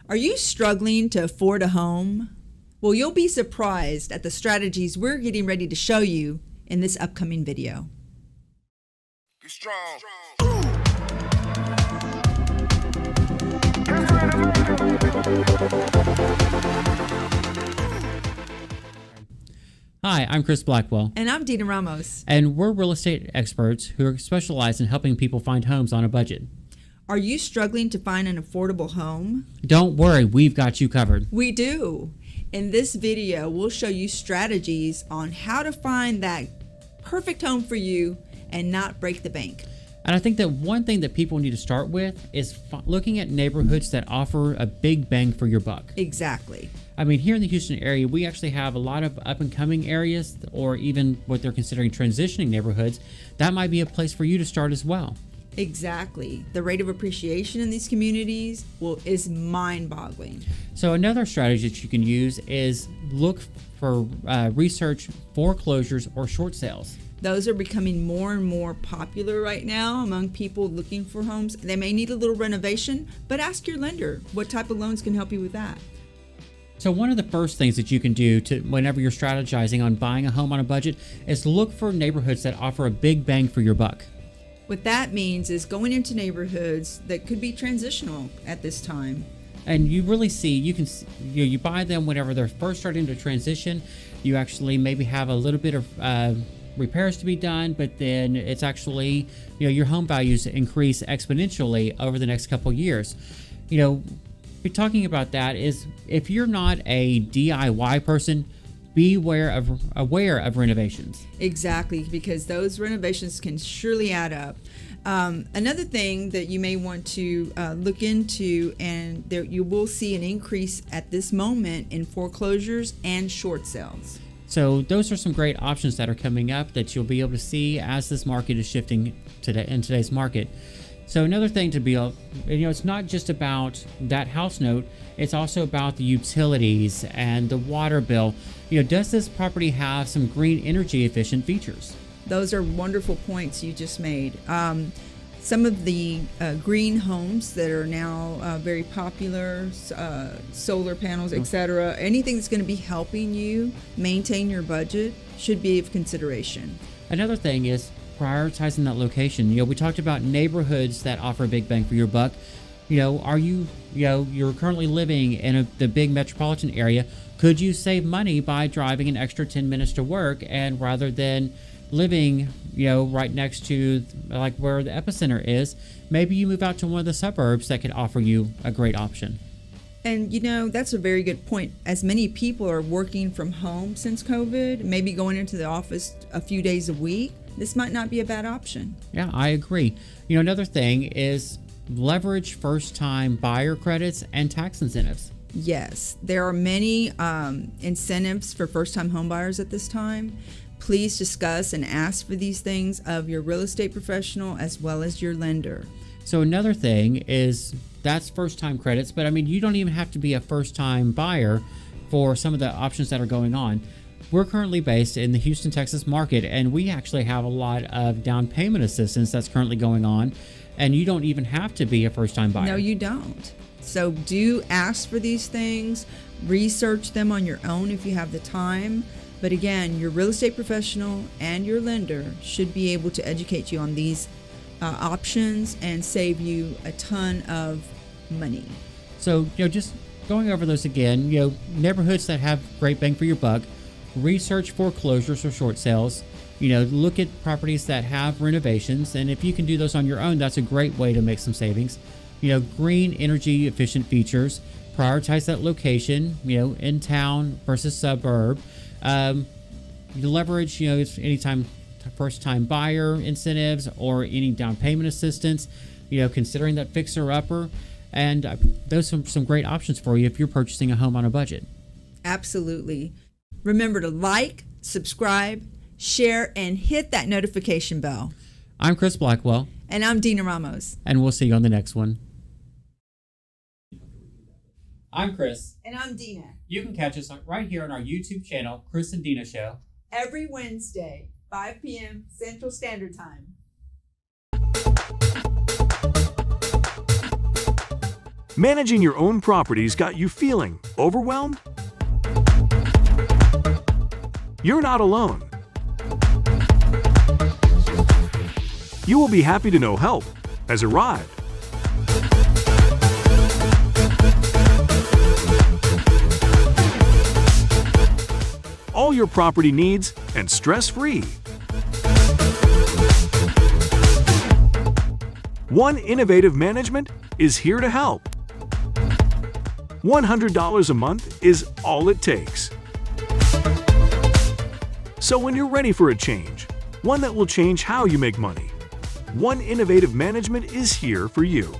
Are you struggling to afford a home? Well, you'll be surprised at the strategies we're getting ready to show you in this upcoming video. Get strong. Hi, I'm Chris Blackwell. And I'm Dina Ramos. And we're real estate experts who are specialized in helping people find homes on a budget. Are you struggling to find an affordable home? Don't worry, we've got you covered. We do. In this video, we'll show you strategies on how to find that perfect home for you and not break the bank. And I think that one thing that people need to start with is looking at neighborhoods that offer a big bang for your buck. Exactly. I mean, here in the Houston area, we actually have a lot of up-and-coming areas, or even what they're considering transitioning neighborhoods. That might be a place for you to start as well. Exactly. The rate of appreciation in these communities is mind-boggling. So another strategy that you can use is look for research foreclosures or short sales. Those are becoming more and more popular right now among people looking for homes. They may need a little renovation, but ask your lender what type of loans can help you with that. So one of the first things that you can do whenever you're strategizing on buying a home on a budget is look for neighborhoods that offer a big bang for your buck. What that means is going into neighborhoods that could be transitional at this time. And you really see, you buy them whenever they're first starting to transition. You actually maybe have a little bit of repairs to be done, but then it's actually, your home values increase exponentially over the next couple years. We're talking about that is if you're not a DIY person, be aware of renovations. Exactly, because those renovations can surely add up. Another thing that you may want to look into, and there you will see an increase at this moment in foreclosures and short sales. So those are some great options that are coming up that you'll be able to see as this market is shifting in today's market. So another thing to be, it's not just about that house note, it's also about the utilities and the water bill. Does this property have some green energy efficient features? Those are wonderful points you just made. Some of the green homes that are now very popular, solar panels, etc., anything that's going to be helping you maintain your budget should be of consideration. Another thing is prioritizing that location. We talked about neighborhoods that offer a big bang for your buck. Are you, you're currently living in the big metropolitan area. Could you save money by driving an extra 10 minutes to work, and rather than living, right next to like where the epicenter is, maybe you move out to one of the suburbs that could offer you a great option. And that's a very good point. As many people are working from home since COVID, maybe going into the office a few days a week, this might not be a bad option. Yeah, I agree. Another thing is leverage first-time buyer credits and tax incentives. Yes, there are many incentives for first-time homebuyers at this time. Please discuss and ask for these things of your real estate professional as well as your lender. So another thing is that's first-time credits, but you don't even have to be a first-time buyer for some of the options that are going on. We're currently based in the Houston, Texas market, and we actually have a lot of down payment assistance that's currently going on, and you don't even have to be a first-time buyer. No, you don't. So do ask for these things, research them on your own if you have the time. But again, your real estate professional and your lender should be able to educate you on these options and save you a ton of money. So, just going over those again, neighborhoods that have great bang for your buck, research foreclosures or short sales, look at properties that have renovations, and if you can do those on your own, that's a great way to make some savings. Green energy efficient features, prioritize that location, in town versus suburb. You leverage, anytime first time buyer incentives or any down payment assistance, considering that fixer upper, and those are some great options for you if you're purchasing a home on a budget. Absolutely. Remember to like, subscribe, share, and hit that notification bell. I'm Chris Blackwell. And I'm Dina Ramos. And we'll see you on the next one. I'm Chris. And I'm Dina. You can catch us right here on our YouTube channel, Chris and Dina Show. Every Wednesday, 5 p.m. Central Standard Time. Managing your own properties got you feeling overwhelmed? You're not alone. You will be happy to know help has arrived. All your property needs and stress-free. One Innovative Management is here to help. $100 a month is all it takes. So when you're ready for a change, one that will change how you make money, One Innovative Management is here for you.